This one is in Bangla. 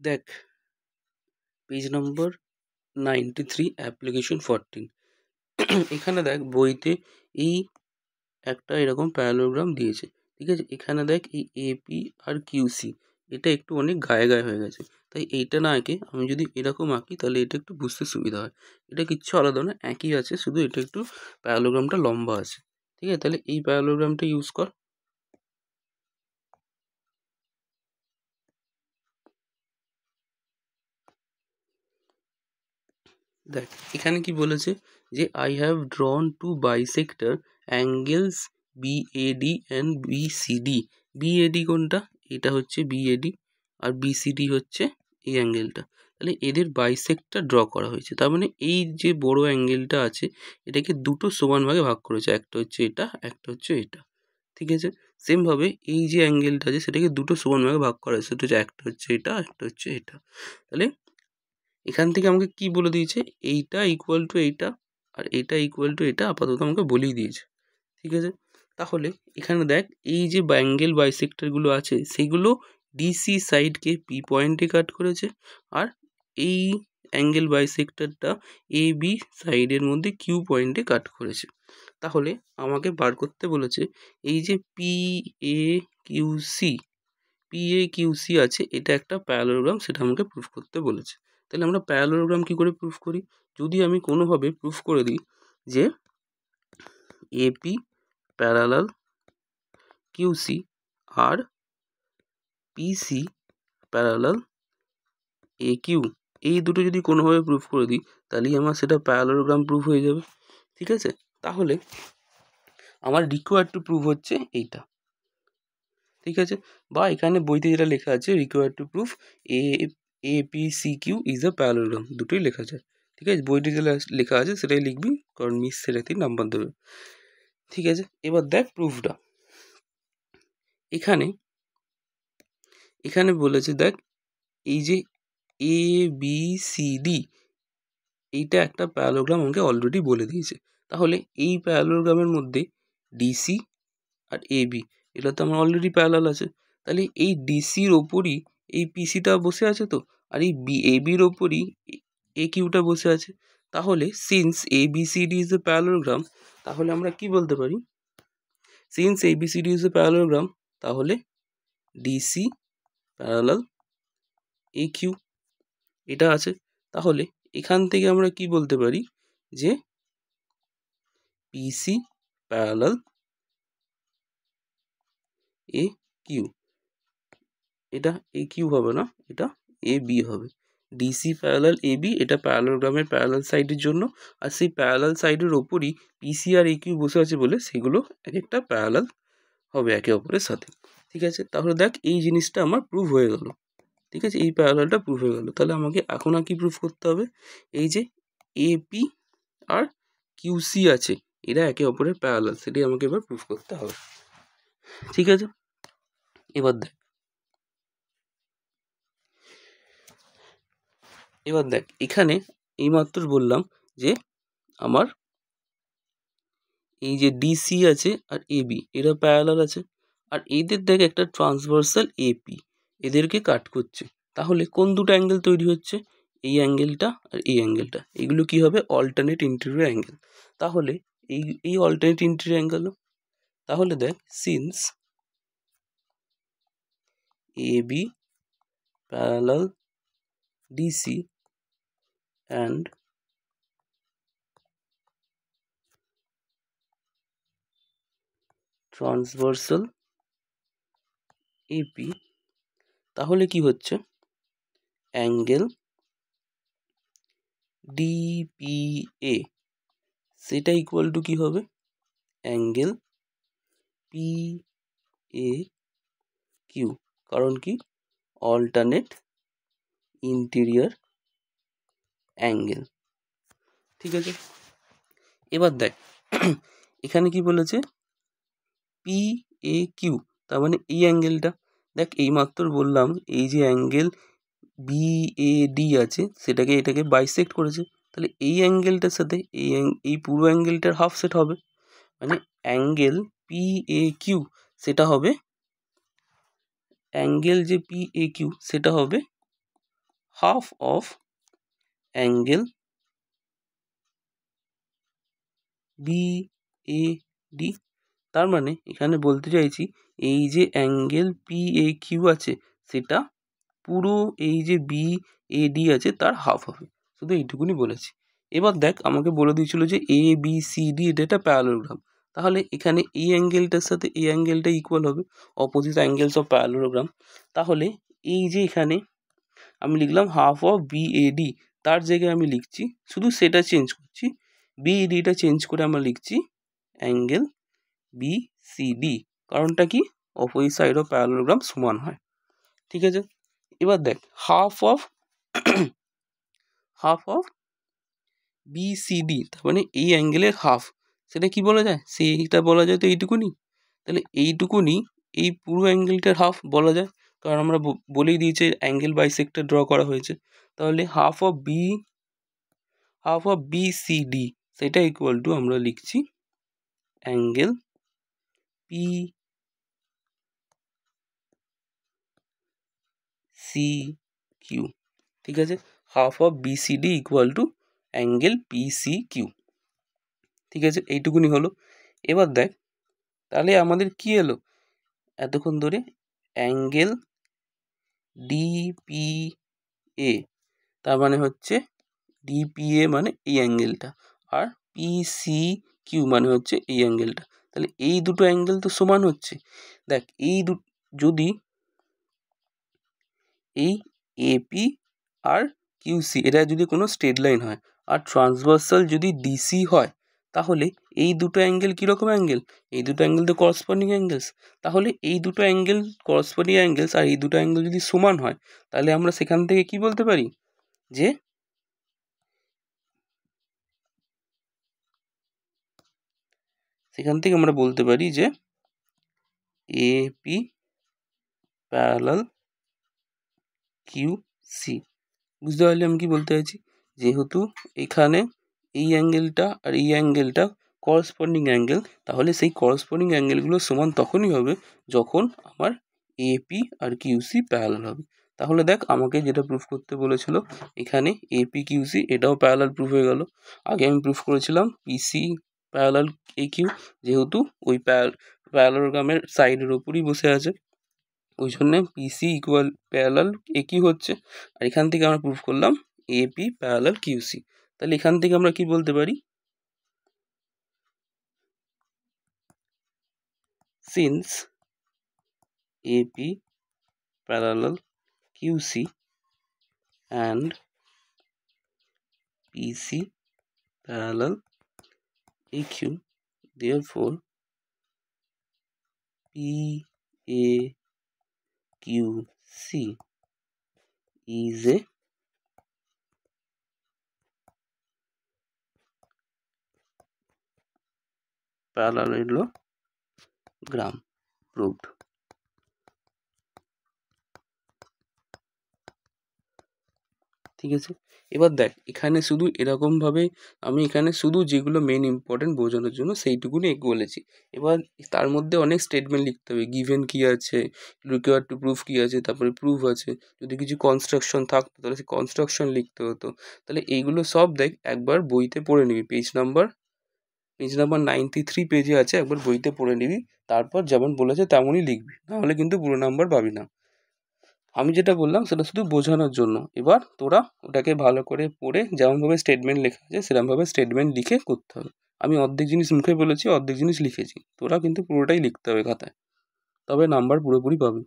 দেখ পেজ নম্বর 93 অ্যাপ্লিকেশন 14। এখানে দেখ বইতে এই একটা এরকম প্যারালোগ্রাম দিয়েছে, ঠিক আছে। এখানে দেখ এই এপি আর কিউসি এটা একটু অনেক গায়ে গায়ে হয়ে গেছে, তাই এইটা না এঁকে আমি যদি এরকম আঁকি তাহলে এটা একটু বুঝতে সুবিধা হয়। এটা কিচ্ছু আলাদা না, একই আছে, শুধু এটা একটু প্যারালোগ্রামটা লম্বা আছে, ঠিক আছে। তাহলে এই প্যারালোগ্রামটা ইউজ কর। দেখ এখানে কি বলেছে যে I have ড্রন two bisector angles BAD and BCD. BAD কোনটা? এটা হচ্ছে বিএডি, আর বিসিডি হচ্ছে এই অ্যাঙ্গেলটা। তাহলে এদের বাইসেক্টর ড্র করা হয়েছে, তার মানে এই যে বড় অ্যাঙ্গেলটা আছে এটাকে দুটো সমান ভাগে ভাগ করেছে, একটা হচ্ছে এটা, একটা হচ্ছে এটা, ঠিক আছে। সেমভাবে এই যে অ্যাঙ্গেলটা আছে সেটাকে দুটো সমান ভাগে ভাগ করা হয়েছে, সেটা হচ্ছে একটা হচ্ছে এটা, একটা হচ্ছে এটা। তাহলে এখান থেকে আমাকে কি বলে দিয়েছে, এইটা ইকুয়াল টু এইটা আর এটা ইকুয়াল টু এটা আপাতত আমাকে বলেই দিয়েছে, ঠিক আছে। তাহলে এখানে দেখ এই যে অ্যাঙ্গেল বাইসেক্টরগুলো আছে সেগুলো ডিসি সাইডকে পি পয়েন্টে কাট করেছে, আর এই অ্যাঙ্গেল বাইসেক্টরটা এ বি সাইডের মধ্যে কিউ পয়েন্টে কাট করেছে। তাহলে আমাকে বার করতে বলেছে এই যে P A Q C, P A Q C আছে, এটা একটা প্যারালোগ্রাম, সেটা আমাকে প্রুফ করতে বলেছে। তাহলে আমরা প্যারালোগ্রাম কি করে প্রুফ করি? যদি আমি কোনোভাবে প্রুফ করে দিই যে AP parallel QC R PC parallel A Q, এই দুটো যদি কোনোভাবে প্রুফ করে দিই তাহলেই আমার সেটা প্যারালোগ্রাম প্রুফ হয়ে যাবে, ঠিক আছে। তাহলে আমার রিকোয়ার্ড টু প্রুফ হচ্ছে এইটা, ঠিক আছে। বা এখানে বইতে যেটা লেখা আছে required to proof A P C Q is a parallelogram, দুটোই লেখা যায়, ঠিক আছে। বইতে যেটা লেখা আছে সেটাই লিখবি, কারণ মিস সেটাতেই নাম্বার দেবে, ঠিক আছে। এবার দেখ প্রুফটা। এখানে এখানে বলেছে দেখ এই যে এ বি সি ডি এইটা একটা প্যারালোগ্রাম আমাকে অলরেডি বলে দিয়েছে। তাহলে এই প্যারালোগ্রামের মধ্যে ডিসি আর এ বি এটা তো আমার অলরেডি প্যারালাল আছে, তাহলে এই ডিসির ওপরই এই পিসিটা বসে আছে তো, আর এই এ বির ওপরই এ কিউটা বসে আছে। তাহলে since A B C D is a parallelogram, তাহলে আমরা কি বলতে পারি, since A B C D is a parallelogram, তাহলে ডিসি প্যারালাল এ কিউ এটা আছে। তাহলে এখান থেকে আমরা কি বলতে পারি যে পিসি প্যারালাল এ কিউ, এটা এ কিউ হবে না, এটা এ বি হবে। ডিসি প্যারালাল এ বি এটা প্যারালোগ্রামের প্যারালাল সাইডের জন্য, আর সেই প্যারালাল সাইডের ওপরই পিসি আর এ কিউ বসে আছে বলে সেগুলো এক একটা প্যারালাল হবে একে অপরের সাথে, ঠিক আছে। তাহলে দেখ এই জিনিসটা আমার প্রুভ হয়ে গেল, ঠিক আছে, এই প্যারালালটা প্রুভ হয়ে গেল। তাহলে আমাকে এখন আর কি প্রুভ করতে হবে, এই যে এপি আর কিউসি আছে এরা একে অপরের প্যারালাল, সেটাই আমাকে এবার প্রুভ করতে হবে, ঠিক আছে। এবার দেখ এখানে এইমাত্র বললাম যে আমার এই যে ডিসি আছে আর এবি এরা প্যারালাল আছে, আর এদের দেখ একটা ট্রান্সভার্সাল এপি এদেরকে কাট করছে। তাহলে কোন দুটো অ্যাঙ্গেল তৈরি হচ্ছে, এই অ্যাঙ্গেলটা আর এই অ্যাঙ্গেলটা, এগুলো কি হবে অল্টারনেট ইন্টেরিয়র অ্যাঙ্গেল। তাহলে এই এই অল্টারনেট ইন্টেরিয়র অ্যাঙ্গেল, তাহলে দেখ since AB parallel DC and transversal AP, তাহলে কি হচ্ছে অ্যাঙ্গেল ডিপিএ সেটা ইকুয়াল টু কি হবে অ্যাঙ্গেল পি এ কিউ, কারণ কি অল্টারনেট ইন্টেরিয়র অ্যাঙ্গেল, ঠিক আছে। এবার দেখ এখানে কি বলেছে পি এ কিউ, তার মানে এই অ্যাঙ্গেলটা, দেখ এইমাত্র বললাম এই যে অ্যাঙ্গেল বিএডি আছে সেটাকে এটাকে বাইসেক্ট করেছে, তাহলে এই অ্যাঙ্গেলটার সাথে এই পুরো অ্যাঙ্গেলটার হাফ সেট হবে, মানে অ্যাঙ্গেল পি এ কিউ সেটা হবে অ্যাঙ্গেল যে পি এ কিউ সেটা হবে হাফ অফ অ্যাঙ্গেল BAD। তার মানে এখানে বলতে চাইছি এই যে অ্যাঙ্গেল PAQ আছে সেটা পুরো এই যে BAD আছে তার হাফ হবে, শুধু এইটুকুনি বলেছি। এবার দেখ আমাকে বলে দিয়েছিল যে ABCD এটা একটা প্যারালোগ্রাম, তাহলে এখানে এই অ্যাঙ্গেলটার সাথে এই অ্যাঙ্গেলটা ইকুয়াল হবে, অপোজিট অ্যাঙ্গেলস অফ প্যারালোগ্রাম। তাহলে এই যে এখানে আমি লিখলাম হাফ অফ BAD, তার জায়গায় আমি লিখছি শুধু সেটা চেঞ্জ করছি, BADটা চেঞ্জ করে আমরা লিখছি অ্যাঙ্গেল BCD। কারণটা কি, অপোজিট সাইড অফ প্যারালোগ্রাম সমান হয়। ঠিক আছে, এবার দেখ হাফ অফ BCD, তার মানে এই অ্যাঙ্গেলের হাফ, সেটা কি বলা যায়, সেইটা বলা যায় তো এইটুকুনি। তাহলে এইটুকুনি এই পুরো অ্যাঙ্গেলটার হাফ বলা যায়, কারণ আমরা বলেই দিয়েছে অ্যাঙ্গেল বাইসেক্টর ড্র করা হয়েছে। তাহলে হাফ অফ BCD সেটা ইকুয়াল টু আমরা লিখছি অ্যাঙ্গেল PCQ। ঠিক আছে, half of BCD equal to angle PCQ। ঠিক আছে, এইটুকুনি হলো। এবার দেখ তাহলে আমাদের কি এলো এতক্ষণ ধরে, অ্যাঙ্গেল DPA, তার মানে হচ্ছে DPA মানে এই অ্যাঙ্গেলটা, আর PCQ মানে হচ্ছে এই অ্যাঙ্গেলটা। তাহলে এই দুটো অ্যাঙ্গেল তো সমান হচ্ছে। দেখ এই যদি এই AP আর QC এটা যদি কোনো স্ট্রেট লাইন হয় আর ট্রান্সভার্সাল যদি DC হয়, তাহলে এই দুটো অ্যাঙ্গেল কীরকম অ্যাঙ্গেল, এই দুটো অ্যাঙ্গেল তো করসপন্ডিং অ্যাঙ্গেলস। তাহলে এই দুটো অ্যাঙ্গেল করসপন্ডিং অ্যাঙ্গেলস আর এই দুটো অ্যাঙ্গেল যদি সমান হয়, তাহলে আমরা সেখান থেকে কি বলতে পারি যে আমরা বলতে পারি যে AP প্যারালাল QC। বুঝতে পারলে আমি কি বলতে চাইছি, যেহেতু এখানে এই অ্যাঙ্গেলটা আর এই অ্যাঙ্গেলটা করসপন্ডিং অ্যাঙ্গেল, তাহলে সেই করসপন্ডিং অ্যাঙ্গেলগুলো সমান তখনই হবে যখন আমার AP আর QC প্যারালাল হবে। তাহলে দেখ আমাকে যেটা প্রুফ করতে বলেছিল এখানে AP QC এটাও প্যারালাল প্রুফ হয়ে গেল। আগে আমি প্রুফ করেছিলাম PC প্যারালাল AQ, যেহেতু ওই প্যারালোগ্রামের সাইডের ওপরই বসে আছে, ওই জন্যে PC ইকুয়াল প্যারালাল AQ হচ্ছে। আর এখান থেকে আমরা প্রুফ করলাম AP প্যারালাল QC। তাহলে এখান থেকে আমরা কি বলতে পারি, since AP parallel QC and PC parallel AQ, therefore PAQC is a parallelogram proved। ঠিক আছে, এবার দেখ এখানে শুধু এরকমভাবে আমি এখানে শুধু যেগুলো মেন ইম্পর্টেন্ট বোঝানোর জন্য সেইটুকুনি বলেছি। এবার তার মধ্যে অনেক স্টেটমেন্ট লিখতে হবে, গিভেন কী আছে, রিকোয়ার্ড টু প্রুফ কী আছে, তারপরে প্রুফ আছে, যদি কিছু কনস্ট্রাকশন থাকতো তাহলে সেই কনস্ট্রাকশন লিখতে হতো। তাহলে এইগুলো সব দেখ একবার বইতে পড়ে নিবি, পেজ নাম্বার 93 পেজে আছে, একবার বইতে পড়ে নিবি, তারপর যেমন বলেছে তেমনই লিখবি, নাহলে কিন্তু পুরো নাম্বার পাবি না। আমি যেটা বললাম সেটা শুধু বোঝানোর জন্য, এবার তোরা ওটাকে ভালো করে পড়ে যেমনভাবে স্টেটমেন্ট লেখা আছে সেরকমভাবে স্টেটমেন্ট লিখে করতে হবে। আমি অর্ধেক জিনিস মুখে বলেছি, অর্ধেক জিনিস লিখেছি, তোরা কিন্তু পুরোটাই লিখতে হবে খাতায়, তবে নাম্বার পুরোপুরি পাবি।